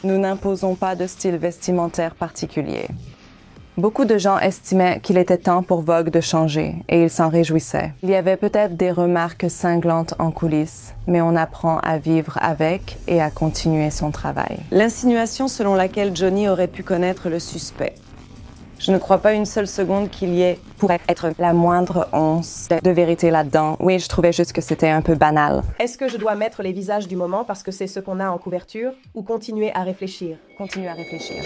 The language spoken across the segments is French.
Nous n'imposons pas de style vestimentaire particulier. Beaucoup de gens estimaient qu'il était temps pour Vogue de changer, et ils s'en réjouissaient. Il y avait peut-être des remarques cinglantes en coulisses, mais on apprend à vivre avec et à continuer son travail. L'insinuation selon laquelle Johnny aurait pu connaître le suspect. Je ne crois pas une seule seconde qu'il y ait, pourrait être, la moindre once de vérité là-dedans. Oui, je trouvais juste que c'était un peu banal. Est-ce que je dois mettre les visages du moment parce que c'est ce qu'on a en couverture ou continuer à réfléchir? Continue à réfléchir.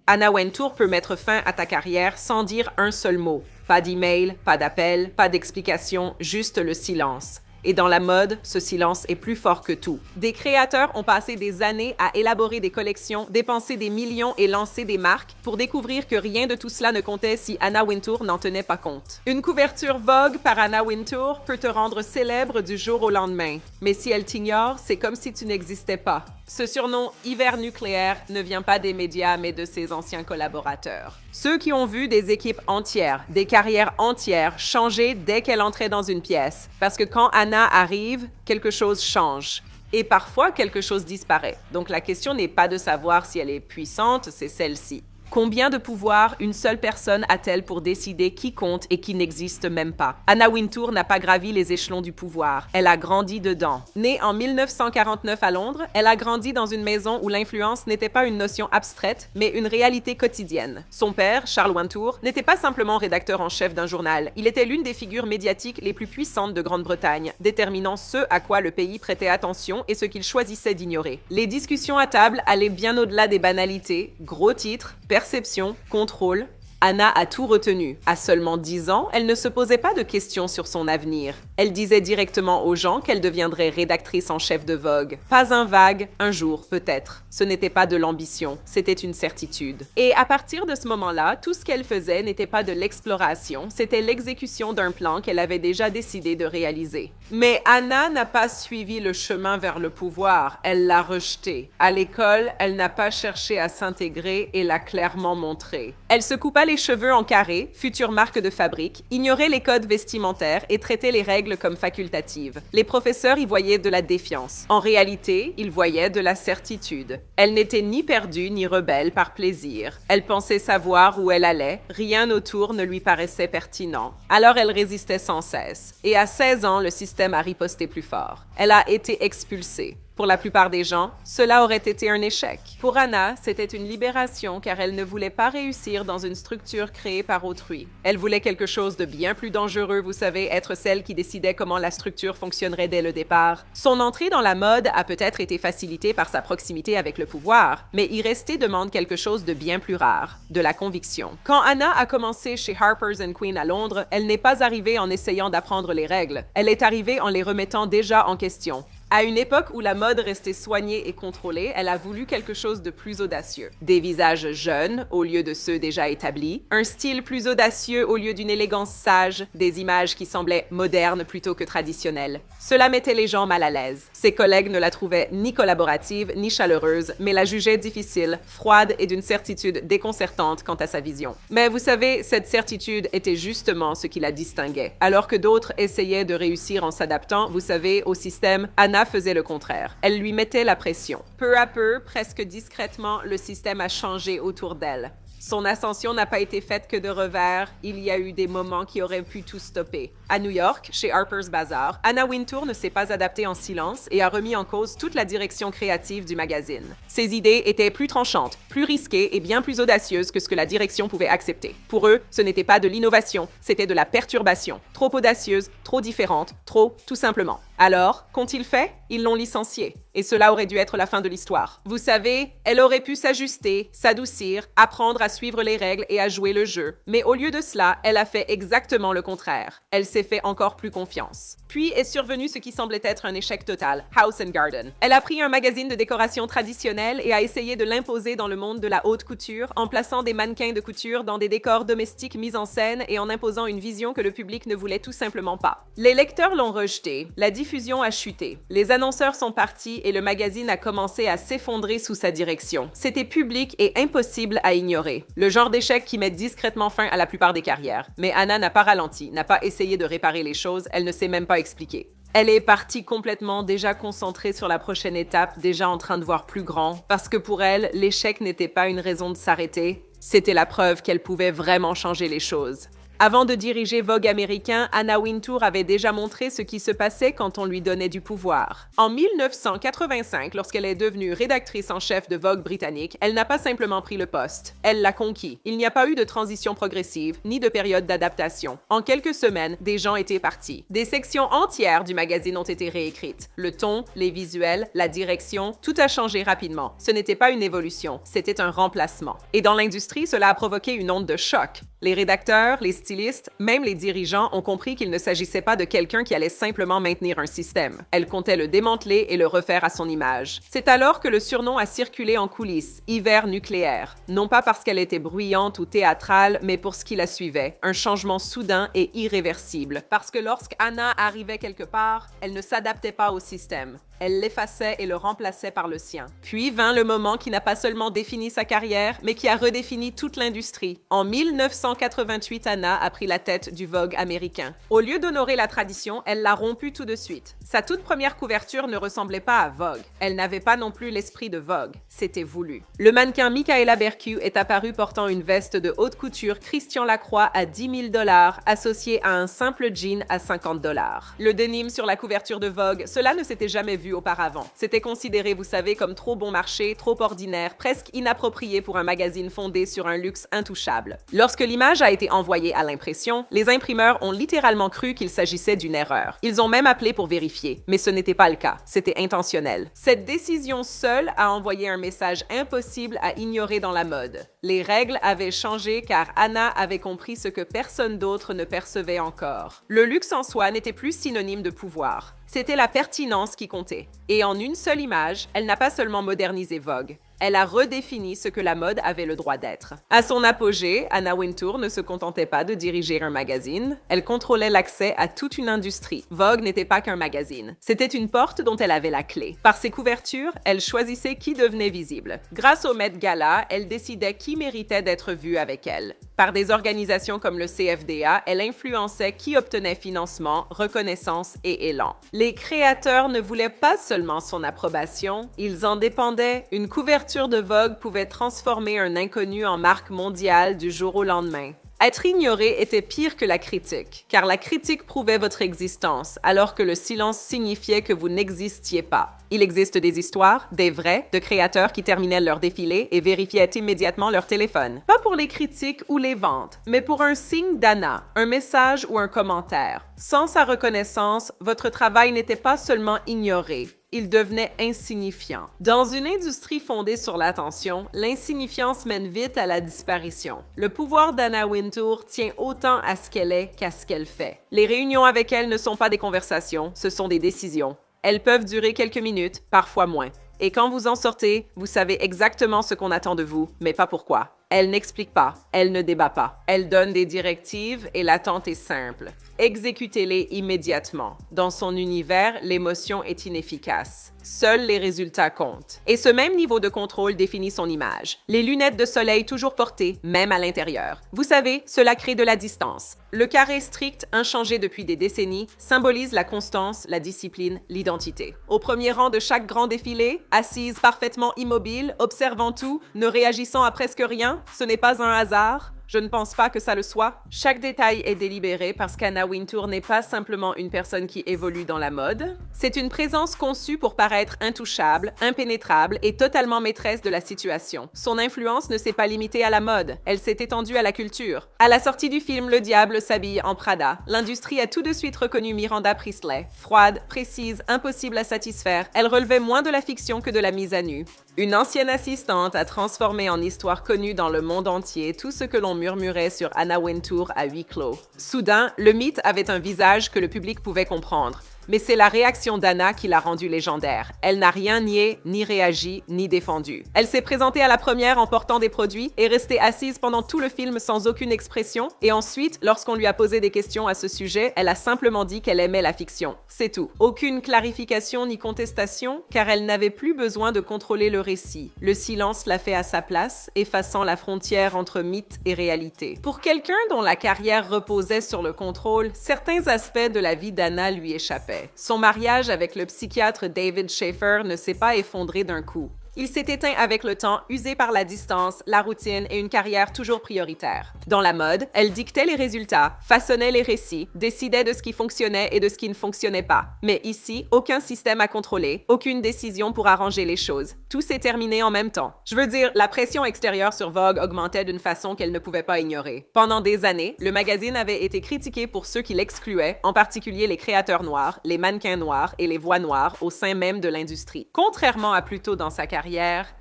Anna Wintour peut mettre fin à ta carrière sans dire un seul mot. Pas d'email, pas d'appel, pas d'explication, juste le silence. Et dans la mode, ce silence est plus fort que tout. Des créateurs ont passé des années à élaborer des collections, dépenser des millions et lancer des marques pour découvrir que rien de tout cela ne comptait si Anna Wintour n'en tenait pas compte. Une couverture Vogue par Anna Wintour peut te rendre célèbre du jour au lendemain. Mais si elle t'ignore, c'est comme si tu n'existais pas. Ce surnom « hiver nucléaire » ne vient pas des médias, mais de ses anciens collaborateurs. Ceux qui ont vu des équipes entières, des carrières entières changer dès qu'elle entrait dans une pièce. Parce que quand Anna arrive, quelque chose change. Et parfois, quelque chose disparaît. Donc la question n'est pas de savoir si elle est puissante, c'est celle-ci. Combien de pouvoir une seule personne a-t-elle pour décider qui compte et qui n'existe même pas? Anna Wintour n'a pas gravi les échelons du pouvoir. Elle a grandi dedans. Née en 1949 à Londres, elle a grandi dans une maison où l'influence n'était pas une notion abstraite, mais une réalité quotidienne. Son père, Charles Wintour, n'était pas simplement rédacteur en chef d'un journal. Il était l'une des figures médiatiques les plus puissantes de Grande-Bretagne, déterminant ce à quoi le pays prêtait attention et ce qu'il choisissait d'ignorer. Les discussions à table allaient bien au-delà des banalités, gros titres, perception, contrôle. Anna a tout retenu. À seulement 10 ans, elle ne se posait pas de questions sur son avenir. Elle disait directement aux gens qu'elle deviendrait rédactrice en chef de Vogue. Pas un vague, un jour, peut-être. Ce n'était pas de l'ambition, c'était une certitude. Et à partir de ce moment-là, tout ce qu'elle faisait n'était pas de l'exploration, c'était l'exécution d'un plan qu'elle avait déjà décidé de réaliser. Mais Anna n'a pas suivi le chemin vers le pouvoir, elle l'a rejeté. À l'école, elle n'a pas cherché à s'intégrer et l'a clairement montré. Elle se coupa les cheveux en carré, future marque de fabrique, ignorait les codes vestimentaires et traitait les règles comme facultatives. Les professeurs y voyaient de la défiance. En réalité, ils voyaient de la certitude. Elle n'était ni perdue ni rebelle par plaisir. Elle pensait savoir où elle allait, rien autour ne lui paraissait pertinent. Alors elle résistait sans cesse. Et à 16 ans, le système a riposté plus fort. Elle a été expulsée. Pour la plupart des gens, cela aurait été un échec. Pour Anna, c'était une libération car elle ne voulait pas réussir dans une structure créée par autrui. Elle voulait quelque chose de bien plus dangereux, vous savez, être celle qui décidait comment la structure fonctionnerait dès le départ. Son entrée dans la mode a peut-être été facilitée par sa proximité avec le pouvoir, mais y rester demande quelque chose de bien plus rare, de la conviction. Quand Anna a commencé chez Harper's Queen à Londres, elle n'est pas arrivée en essayant d'apprendre les règles. Elle est arrivée en les remettant déjà en question. À une époque où la mode restait soignée et contrôlée, elle a voulu quelque chose de plus audacieux. Des visages jeunes au lieu de ceux déjà établis, un style plus audacieux au lieu d'une élégance sage, des images qui semblaient modernes plutôt que traditionnelles. Cela mettait les gens mal à l'aise. Ses collègues ne la trouvaient ni collaborative ni chaleureuse, mais la jugeaient difficile, froide et d'une certitude déconcertante quant à sa vision. Mais vous savez, cette certitude était justement ce qui la distinguait. Alors que d'autres essayaient de réussir en s'adaptant, vous savez, au système, Anna faisait le contraire. Elle lui mettait la pression. Peu à peu, presque discrètement, le système a changé autour d'elle. Son ascension n'a pas été faite que de revers, il y a eu des moments qui auraient pu tout stopper. À New York, chez Harper's Bazaar, Anna Wintour ne s'est pas adaptée en silence et a remis en cause toute la direction créative du magazine. Ses idées étaient plus tranchantes, plus risquées et bien plus audacieuses que ce que la direction pouvait accepter. Pour eux, ce n'était pas de l'innovation, c'était de la perturbation. Trop audacieuse, trop différente, trop, tout simplement. Alors, qu'ont-ils fait? Ils l'ont licenciée. Et cela aurait dû être la fin de l'histoire. Vous savez, elle aurait pu s'ajuster, s'adoucir, apprendre à suivre les règles et à jouer le jeu. Mais au lieu de cela, elle a fait exactement le contraire. Elle s'est fait encore plus confiance. Puis est survenu ce qui semblait être un échec total, House & Garden. Elle a pris un magazine de décoration traditionnelle et a essayé de l'imposer dans le monde de la haute couture en plaçant des mannequins de couture dans des décors domestiques mis en scène et en imposant une vision que le public ne voulait tout simplement pas. Les lecteurs l'ont rejeté, la diffusion a chuté, les annonceurs sont partis et le magazine a commencé à s'effondrer sous sa direction. C'était public et impossible à ignorer. Le genre d'échec qui met discrètement fin à la plupart des carrières. Mais Anna n'a pas ralenti, n'a pas essayé de réparer les choses, elle ne s'est même pas expliquée. Elle est partie complètement, déjà concentrée sur la prochaine étape, déjà en train de voir plus grand, parce que pour elle, l'échec n'était pas une raison de s'arrêter, c'était la preuve qu'elle pouvait vraiment changer les choses. Avant de diriger Vogue américain, Anna Wintour avait déjà montré ce qui se passait quand on lui donnait du pouvoir. En 1985, lorsqu'elle est devenue rédactrice en chef de Vogue britannique, elle n'a pas simplement pris le poste, elle l'a conquis. Il n'y a pas eu de transition progressive, ni de période d'adaptation. En quelques semaines, des gens étaient partis. Des sections entières du magazine ont été réécrites. Le ton, les visuels, la direction, tout a changé rapidement. Ce n'était pas une évolution, c'était un remplacement. Et dans l'industrie, cela a provoqué une onde de choc. Les rédacteurs, les stylistes, même les dirigeants ont compris qu'il ne s'agissait pas de quelqu'un qui allait simplement maintenir un système. Elle comptait le démanteler et le refaire à son image. C'est alors que le surnom a circulé en coulisses, hiver nucléaire. Non pas parce qu'elle était bruyante ou théâtrale, mais pour ce qui la suivait. Un changement soudain et irréversible. Parce que lorsqu'Anna arrivait quelque part, elle ne s'adaptait pas au système. Elle l'effaçait et le remplaçait par le sien. Puis vint le moment qui n'a pas seulement défini sa carrière, mais qui a redéfini toute l'industrie. En 1988, Anna a pris la tête du Vogue américain. Au lieu d'honorer la tradition, elle l'a rompue tout de suite. Sa toute première couverture ne ressemblait pas à Vogue. Elle n'avait pas non plus l'esprit de Vogue. C'était voulu. Le mannequin Michaela Bercu est apparu portant une veste de haute couture Christian Lacroix à 10 000 $ associée à un simple jean à 50 $. Le denim sur la couverture de Vogue, cela ne s'était jamais vu auparavant. C'était considéré, vous savez, comme trop bon marché, trop ordinaire, presque inapproprié pour un magazine fondé sur un luxe intouchable. Lorsque l'image a été envoyée à l'impression, les imprimeurs ont littéralement cru qu'il s'agissait d'une erreur. Ils ont même appelé pour vérifier, mais ce n'était pas le cas. C'était intentionnel. Cette décision seule a envoyé un message impossible à ignorer dans la mode. Les règles avaient changé car Anna avait compris ce que personne d'autre ne percevait encore. Le luxe en soi n'était plus synonyme de pouvoir. C'était la pertinence qui comptait. Et en une seule image, elle n'a pas seulement modernisé Vogue, elle a redéfini ce que la mode avait le droit d'être. À son apogée, Anna Wintour ne se contentait pas de diriger un magazine, elle contrôlait l'accès à toute une industrie. Vogue n'était pas qu'un magazine, c'était une porte dont elle avait la clé. Par ses couvertures, elle choisissait qui devenait visible. Grâce au Met Gala, elle décidait qui méritait d'être vu avec elle. Par des organisations comme le CFDA, elle influençait qui obtenait financement, reconnaissance et élan. Les créateurs ne voulaient pas seulement son approbation, ils en dépendaient. Une couverture de Vogue pouvait transformer un inconnu en marque mondiale du jour au lendemain. Être ignoré était pire que la critique, car la critique prouvait votre existence, alors que le silence signifiait que vous n'existiez pas. Il existe des histoires, des vrais, de créateurs qui terminaient leur défilé et vérifiaient immédiatement leur téléphone. Pas pour les critiques ou les ventes, mais pour un signe d'Anna, un message ou un commentaire. Sans sa reconnaissance, votre travail n'était pas seulement ignoré, il devenait insignifiant. Dans une industrie fondée sur l'attention, l'insignifiance mène vite à la disparition. Le pouvoir d'Anna Wintour tient autant à ce qu'elle est qu'à ce qu'elle fait. Les réunions avec elle ne sont pas des conversations, ce sont des décisions. Elles peuvent durer quelques minutes, parfois moins. Et quand vous en sortez, vous savez exactement ce qu'on attend de vous, mais pas pourquoi. Elle n'explique pas, elle ne débat pas. Elle donne des directives et l'attente est simple. Exécutez-les immédiatement. Dans son univers, l'émotion est inefficace. Seuls les résultats comptent. Et ce même niveau de contrôle définit son image. Les lunettes de soleil toujours portées, même à l'intérieur. Vous savez, cela crée de la distance. Le carré strict, inchangé depuis des décennies, symbolise la constance, la discipline, l'identité. Au premier rang de chaque grand défilé, assise parfaitement immobile, observant tout, ne réagissant à presque rien, ce n'est pas un hasard. Je ne pense pas que ça le soit. Chaque détail est délibéré parce qu'Anna Wintour n'est pas simplement une personne qui évolue dans la mode. C'est une présence conçue pour paraître intouchable, impénétrable et totalement maîtresse de la situation. Son influence ne s'est pas limitée à la mode, elle s'est étendue à la culture. À la sortie du film Le Diable s'habille en Prada, l'industrie a tout de suite reconnu Miranda Priestly. Froide, précise, impossible à satisfaire, elle relevait moins de la fiction que de la mise à nu. Une ancienne assistante a transformé en histoire connue dans le monde entier tout ce que l'on murmurait sur Anna Wintour à huis clos. Soudain, le mythe avait un visage que le public pouvait comprendre. Mais c'est la réaction d'Anna qui l'a rendue légendaire. Elle n'a rien nié, ni réagi, ni défendu. Elle s'est présentée à la première en portant des produits et restée assise pendant tout le film sans aucune expression. Et ensuite, lorsqu'on lui a posé des questions à ce sujet, elle a simplement dit qu'elle aimait la fiction. C'est tout. Aucune clarification ni contestation, car elle n'avait plus besoin de contrôler le récit. Le silence l'a fait à sa place, effaçant la frontière entre mythe et réalité. Pour quelqu'un dont la carrière reposait sur le contrôle, certains aspects de la vie d'Anna lui échappaient. fait. Son mariage avec le psychiatre David Schaeffer ne s'est pas effondré d'un coup. Il s'est éteint avec le temps, usé par la distance, la routine et une carrière toujours prioritaire. Dans la mode, elle dictait les résultats, façonnait les récits, décidait de ce qui fonctionnait et de ce qui ne fonctionnait pas. Mais ici, aucun système à contrôler, aucune décision pour arranger les choses. Tout s'est terminé en même temps. Je veux dire, la pression extérieure sur Vogue augmentait d'une façon qu'elle ne pouvait pas ignorer. Pendant des années, le magazine avait été critiqué pour ceux qui l'excluaient, en particulier les créateurs noirs, les mannequins noirs et les voix noires au sein même de l'industrie. Contrairement à plus tôt dans sa carrière,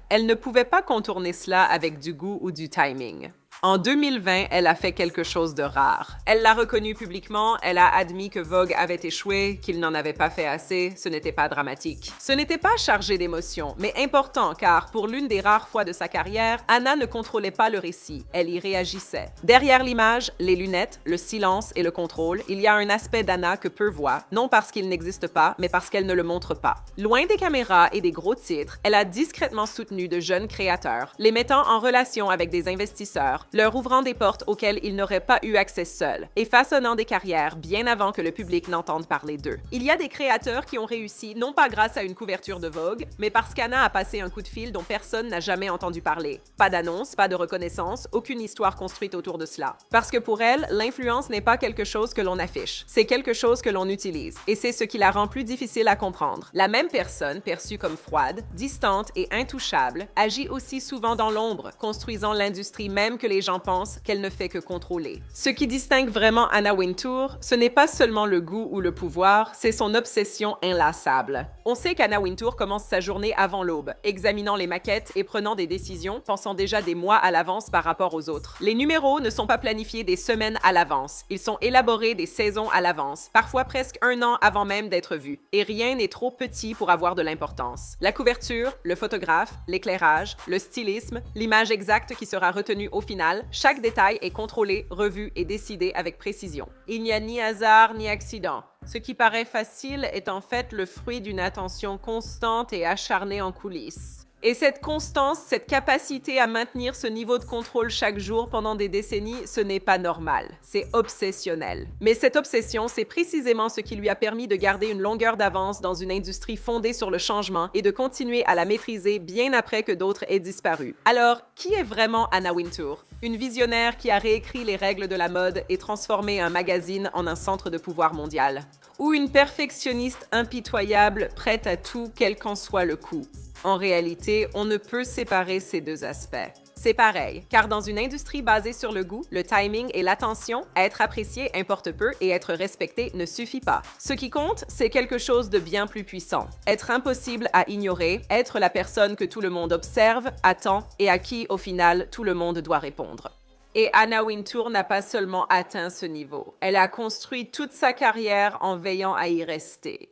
elle ne pouvait pas contourner cela avec du goût ou du timing. En 2020, elle a fait quelque chose de rare. Elle l'a reconnu publiquement, elle a admis que Vogue avait échoué, qu'il n'en avait pas fait assez, ce n'était pas dramatique. Ce n'était pas chargé d'émotions, mais important car pour l'une des rares fois de sa carrière, Anna ne contrôlait pas le récit, elle y réagissait. Derrière l'image, les lunettes, le silence et le contrôle, il y a un aspect d'Anna que peu voient, non parce qu'il n'existe pas, mais parce qu'elle ne le montre pas. Loin des caméras et des gros titres, elle a discrètement soutenu de jeunes créateurs, les mettant en relation avec des investisseurs, leur ouvrant des portes auxquelles ils n'auraient pas eu accès seuls, et façonnant des carrières bien avant que le public n'entende parler d'eux. Il y a des créateurs qui ont réussi non pas grâce à une couverture de Vogue, mais parce qu'Anna a passé un coup de fil dont personne n'a jamais entendu parler. Pas d'annonce, pas de reconnaissance, aucune histoire construite autour de cela. Parce que pour elle, l'influence n'est pas quelque chose que l'on affiche, c'est quelque chose que l'on utilise, et c'est ce qui la rend plus difficile à comprendre. La même personne, perçue comme froide, distante et intouchable, agit aussi souvent dans l'ombre, construisant l'industrie même que les gens pensent qu'elle ne fait que contrôler. Ce qui distingue vraiment Anna Wintour, ce n'est pas seulement le goût ou le pouvoir, c'est son obsession inlassable. On sait qu'Anna Wintour commence sa journée avant l'aube, examinant les maquettes et prenant des décisions, pensant déjà des mois à l'avance par rapport aux autres. Les numéros ne sont pas planifiés des semaines à l'avance, ils sont élaborés des saisons à l'avance, parfois presque un an avant même d'être vus. Et rien n'est trop petit pour avoir de l'importance. La couverture, le photographe, l'éclairage, le stylisme, l'image exacte qui sera retenue au final, chaque détail est contrôlé, revu et décidé avec précision. Il n'y a ni hasard ni accident. Ce qui paraît facile est en fait le fruit d'une attention constante et acharnée en coulisses. Et cette constance, cette capacité à maintenir ce niveau de contrôle chaque jour pendant des décennies, ce n'est pas normal. C'est obsessionnel. Mais cette obsession, c'est précisément ce qui lui a permis de garder une longueur d'avance dans une industrie fondée sur le changement et de continuer à la maîtriser bien après que d'autres aient disparu. Alors, qui est vraiment Anna Wintour? Une visionnaire qui a réécrit les règles de la mode et transformé un magazine en un centre de pouvoir mondial? Ou une perfectionniste impitoyable, prête à tout, quel qu'en soit le coût? En réalité, on ne peut séparer ces deux aspects. C'est pareil, car dans une industrie basée sur le goût, le timing et l'attention, être apprécié importe peu et être respecté ne suffit pas. Ce qui compte, c'est quelque chose de bien plus puissant. Être impossible à ignorer, être la personne que tout le monde observe, attend et à qui, au final, tout le monde doit répondre. Et Anna Wintour n'a pas seulement atteint ce niveau, elle a construit toute sa carrière en veillant à y rester.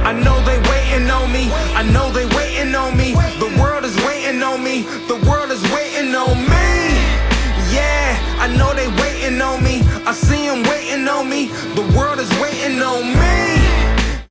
I know they waiting on me. I know they waiting on me. The world is waiting on me. The world is waiting on me. Yeah, I know they waiting on me. I see them waiting on me. The world is waiting on me.